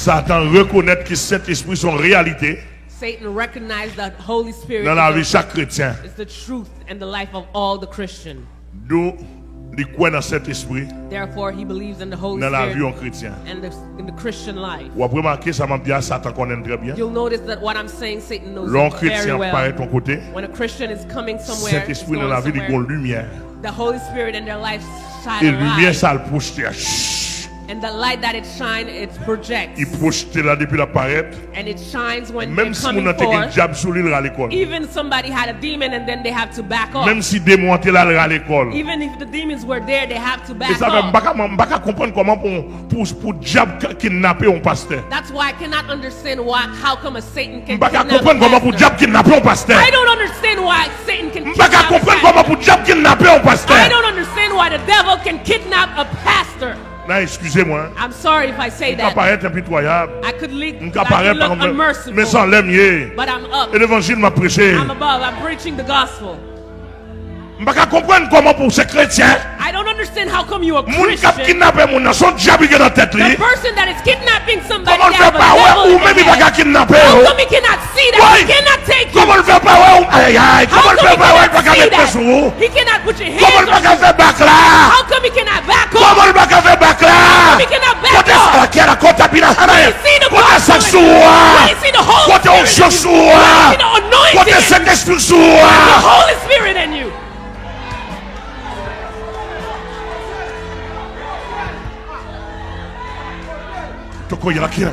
Satan reconnaît que cet esprit son réalité. Satan recognized that Holy Spirit Dans la vie chaque chrétien. is the truth and the life of all the Christians. D'où il croit dans cet esprit. Therefore, he believes in the Holy Dans la vie Spirit en chrétien. and in the Christian life. Ou après remarquer ça m'a dit Satan connaît très bien. You'll notice that what I'm saying, Satan knows L'homme it very chrétien well. paraît ton côté. When a Christian is coming somewhere, Cet esprit dans la vie il une lumière. the Holy Spirit in their life shine Et a lumière light. ça le projette. And the light that it shines, it projects. Il projette là depuis la paraître. And it shines when Même they're si mon coming a un forth. diable sur l'île à l'école. Even somebody had a demon and then they have to back off. Même si démon était là à l'école. Even if the demons were there, they have to Et back ça va off. pas comprendre comment pour diable kidnapper un pasteur. That's why I cannot understand how come a Satan can Pas kidnap comprendre comment pour a diable pastor. kidnapper un pasteur. I don't understand why Satan can Pas kidnap a comprendre comment pastor. pour diable kidnapper un pasteur. I don't understand why the devil can kidnap a pastor. Non, excusez-moi. I'm sorry if I say Ça that. paraît impitoyable. I could look Mais unmerciful, sans l'aimier. but I'm up. Et l'évangile m'a prêché. I'm above. I'm preaching the gospel. Pas comprendre comment pour ces chrétiens. I don't understand how come you a Moun k'ap Christian. kidnapper moun nan son diable qui est dans tête li. The person that is kidnapping somebody Comment le they fait have a pas ouais devil ou in même il their va head. kidnapper. How come he cannot see that? Ouais. He cannot take you. Comment le fait pas ouais aïe aïe. How Comment le come fait he pas ouais cannot pas see mettre that? sur vous. He cannot put your Comment le hands pas on faire bac là. How come he cannot back off? Comment le pas faire bac là. He cannot back Côté off. ça qui a la côte à bina. see the Côté ça gospel in you. soua. When you see the Holy Côté Spirit onction in you. soua. When you see the anointing Côté in you. Saint-Esprit The soua. Holy Spirit in you. Toko yelakina.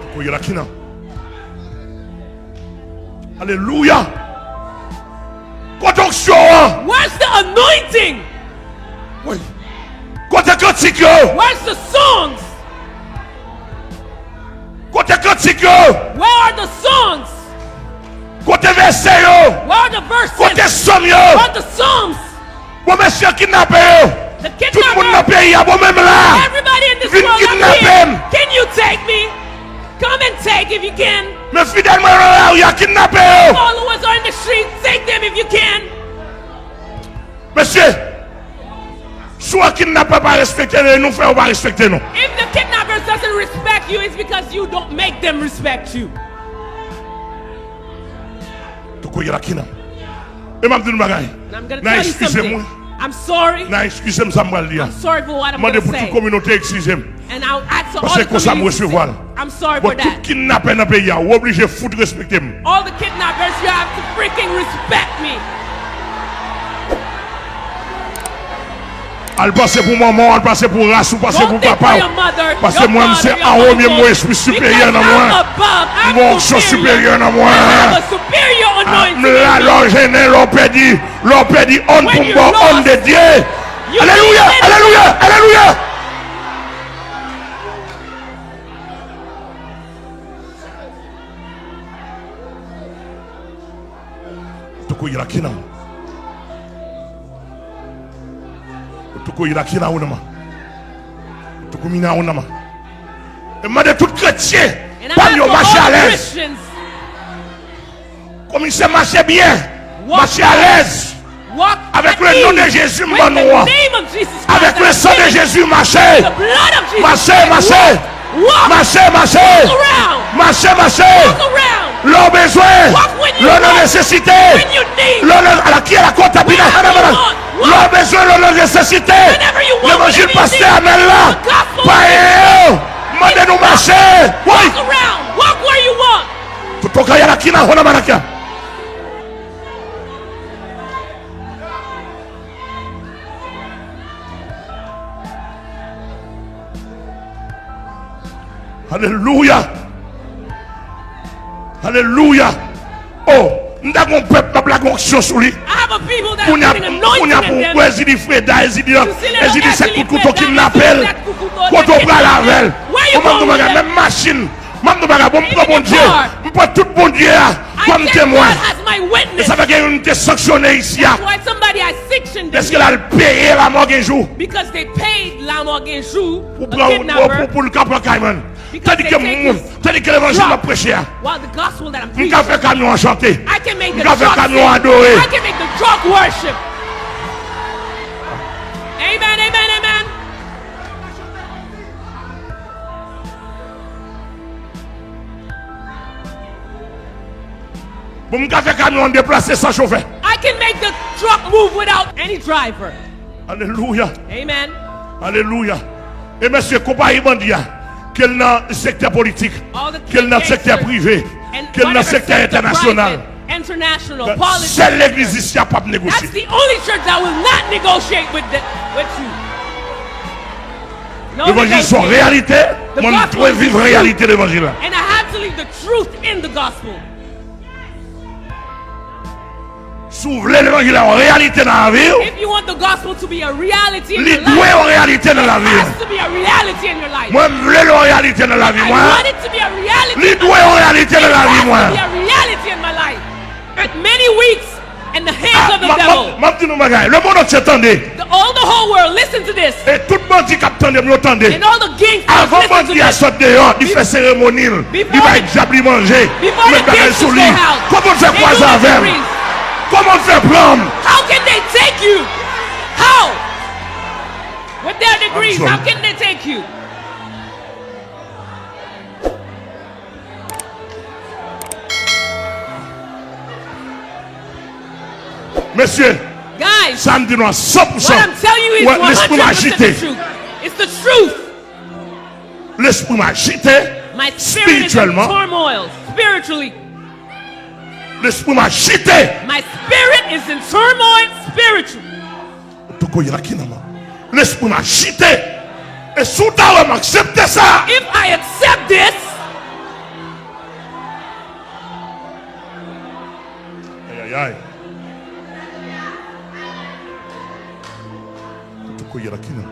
Toko yelakina. Alléluia. Côté onction. Where's the anointing? Oui. Côté cantique. Where's the songs? Côté cantique. Where are the songs? Côté verset. Where are the verses? Côté somme. Where are the psalms? Bon monsieur kidnappé. The Tout le monde dans kidnapper. le pays a bon même là. Everybody in this Viens world up kidnapper here. him. Can you take me? Come and take if you can. Mais fidèlement là, il a kidnappé. Followers are in the street. Take them if you can. Monsieur, soit kidnappé pas respecter nous, nous faisons pas respecter nous. If the kidnappers doesn't respect you, it's because you don't make them respect you. Toko yelakina. Et m'a dit une bagaille. And I'm gonna Non, tell you excusez-moi. somethdire. I'm sorry. Non, excusez-moi, ça m'a dit. I'm sorry for what I'm Moi, going pour to toute say. communauté, excusez-moi. And I'll ask all Parce que the comme ça, moi, community to recevoir. say, I'm sorry Bon, for tout that. kidnappé dans le pays, ou obligé de foutre respecter. All the kidnappers, you have to freaking respect me. Elle passe pour maman, elle passe pour race, ou passe pour Don't think papa. for your mother, Parce que your moi, father, c'est your en haut, uncle. moi, je suis supérieur Because à moi. I'm above, I'm Mon je suis superior. supérieur à moi. I have a superior anointing. Là, in me. l'on perdit, on When pour you bon, on lost, de Dieu. you Alléluia, needed- alléluia, alléluia. Toko yelakina. Toko yelakina unama. Toko mina unama. Et moi de tout chrétien, And pas I'm yo asking marcher à all l'aise. Christians, Comme il sait marcher bien, Walk marcher à l'aise. walk Avec at le nom de ease. Jésus, With mon the nom. name of Jesus Christ, Avec le I'm sang de saying, Jésus, marcher. the blood of Jesus Marcher, Christ, marcher. walk Marcher, marcher. around. Marcher, marcher. Walk around. L'homme besoin. Walk when you L'homme want. nécessité. When you need. L'homme à la qui est la côte à Bina. Whenever you want. L'homme besoin, l'homme nécessité. Whenever you want, L'évangile whenever you Pastè need. Amel là. The gospel Paye. Mandez-nous marcher. Oui. Walk around. Walk where you want. Tout au cas, il y a la qui n'a pas manaka. Alléluia. Alléluia. Oh, nous avons un peuple qui a la onction sur lui. I have a people that On are a putting anointing in them. pour Ezidi Freda, Ezidi c'est Ezidi couteau Freda, kidnape'l. Ezidi couteau Quand on prend la velle, Where you on m'a going with demandé that? même machine. M'a demandé bon Even bon the Dieu. car. On prend tout bon Dieu I comme said témoin. God has my Et witness. ça veut dire qu'il est sanctionné ici. That's why somebody has sanctioned Est-ce them qu'elle a payé la mort un jour because they paid Lamorgenjou, pour a prendre kidnapper, pour le capot Cayman. Because Tandis they take this que l'évangile m'a drop. prêché. while the gospel that I'm On preaching, a fait camion enchanté. I can make the On a fait drunk camion sing. adoré. I can make the drunk worship. Pour me faire camion déplacer sans chauffeur. I can make the truck move without any driver. Alléluia. Amen. Alléluia. Et monsieur, compagnie bandia, qu'elle dans le secteur politique, qu'elle dans le secteur privé, qu'elle dans le secteur international. International, politics. Seule l'église ici n'a pas négocié. That's the only church that will not negotiate with you. No L'évangile sont negotiation. réalité. Moi, je dois vivre réalité l'évangile. And I have to leave the truth in the gospel. Si vous voulez l'évangile en réalité dans la vie, If you want the gospel to be a reality in il your doit life, en réalité dans la it vie. has to be a reality in your life. Moi, je voulais en réalité dans la vie. I Moi, want it to be a reality il in my doit en life. réalité dans la vie. It Moi, has to be a reality in my life. Many weeks in the hands of the devil. le monde entier attendait. All the whole world, listen to this. Et tout le monde qui attendait, nous attendait. And all the gangsters, Avant listen de to dire this. sorte dehors, il fait cérémonie, il va être diable manger, Before mettre the bagage gangsters sous go lui. out, Comment faire they quoi do ça the avec? decrees. Comment faire prendre? How can they take you? How? With their degrees, sorry. how can they take you? Monsieur, Guys, ça me dit non, 100%. what I'm telling you is Ouais, l'esprit m'a 100% the agité. truth. It's the truth. L'esprit m'a agité. My spirit is in Spirituellement. turmoil. Spiritually, L'esprit m'a agité. my spirit is in turmoil spiritually. Tout quoi, il y a qui, non? L'esprit m'a agité. Et sous ta m'a accepté ça. If I accept this, Aïe, aïe, aïe. Tout quoi, il y a qui, non?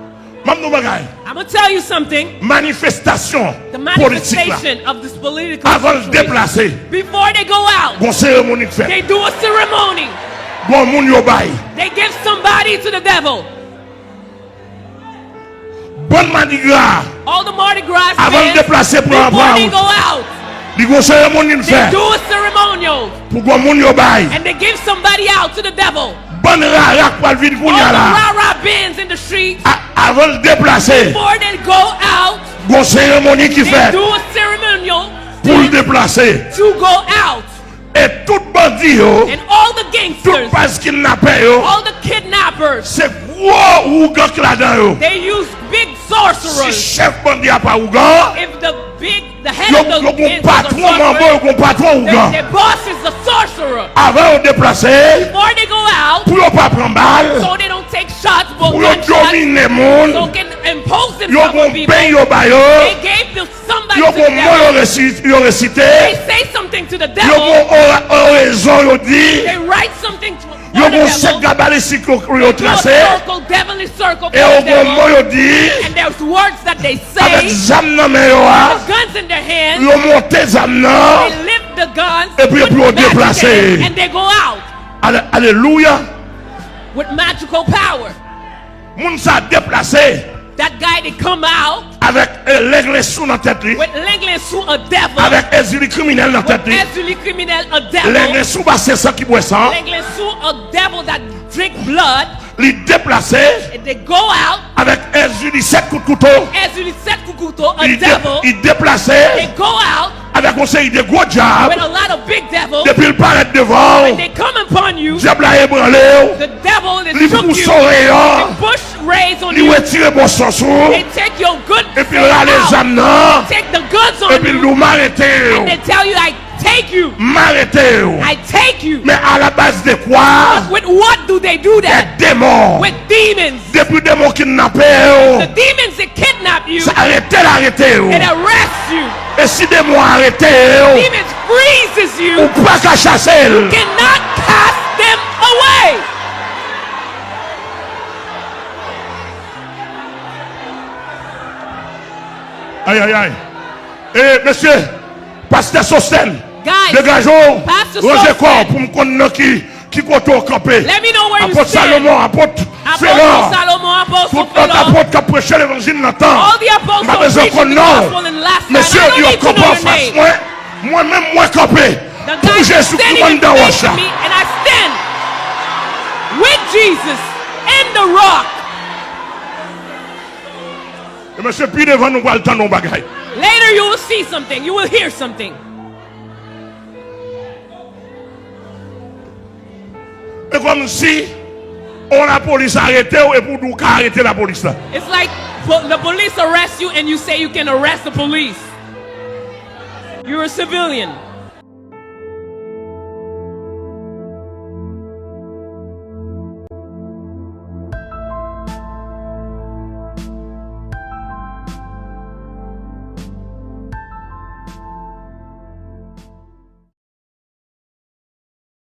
Mamnou bagay. I'm going to tell you something. Manifestation The politique là. manifestation of this political Avant de situation, déplacer, before they go out, bon cérémonie de fait. they do a ceremony. Bon moun yo bay. They give somebody to the devil. Bon Mardi Gras. All the Mardi Gras Avant de fans, déplacer pour before un they route. go out, Di bon cérémonie de they fait. do a ceremonial. Pour bon moun yo bay. And they give somebody out to the devil. Bon rarak pour vin pour All the y là. rah-rah bands in the street, Avant de déplacer, before they go out, bon cérémonie qui they fait do a ceremonial pour le déplacer. to go out. Et tout bandit yo, And all the tout gangsters, pas kidnappé yo, all the kidnappers, c'est gros ougak là-dedans yo. they use big Si sorcerers. chef bandit a pas ougan, If the head yo of the gon gangsters patron are mambo, sorcerers, yo gon patron ougan. their boss is the sorcerer. Avant de déplacer, Before they go out, pour yo pas prendre balle, so they don't take shots, but pour yo gunshots, dominer so moun, can impose yo themselves on gon people. paye yo ba yo, They gave to somebody yo to the gon devil. mot yo They récité, say something to the yo devil. gon oraison yo dit, They write something to yo the gon sek devil. gabalistique yo Do a tracé, circle, devilish circle for et yo the gon mot devil. yo dit, And there's words that they avec say, zam nan men yo a, with guns in their hands. yo monte zam nan, They lift the guns, Et puis, put on magic déplace. in it, and they go out alléluia, with magical power. moun sa déplacé, That guy they come out avec l'aigle sous la tête li, with l'anglais sous a devil, avec exil criminel dans la tête li, with criminal a devil, l'aigle sous basse ça qui boit sang, l'anglais sous a devil that drink blood, li déplacé, and they go out avec exil 7 coups de couteau, as you set kukuto, a il devil, déplacé, they go out avec conseil de gros diable, with a lot of big devils, depuis le paraît devant, and they come upon you, diable a ébranlé, the devil li that took pousse you, son rayon, they push rays on li you, retire bon sens, they take your good et puis faith là les out, âmes nan, take the goods et on puis you, nous m'arrêter, and they tell you, I take you, m'arrêter. I take you. Mais à la base de quoi? With what do they do Des that? démons. With demons. Depuis démons kidnappés, The demons that kidnap you arrêtez. and arrest you. Et si démons arrêtés, Demons freezes ou you. pas qu'à chasser. Cannot cast them away. Aïe, aïe, aïe. Et monsieur, pasteur Sosten, Guys, dégageons, Pasteur Roger Sosten. Corps pour me connaître qui compte au campé. Let me know where you Apôtre stand. Salomon, apôtre Félor, Apostle Salomon, Apostle tout autre Philor, apôtre qui a prêché l'évangile dans le temps. all the Ma apostles besoin preaching qu'on the non. gospel in the last time. Monsieur, I don't il y a need to campé know en your face name. moi. Moi-même, moi campé. The Pour guy Jésus qui standing m'a in dans face Rocha. of me, and I stand with Jesus in the rock. Et monsieur, puis devant nous, va le temps, nos bagailles. Later you will see something. You will hear something. comme si on la police arrêté et pour nous arrêter la police là. It's like the police arrest you and you say you can arrest the police. You're a civilian.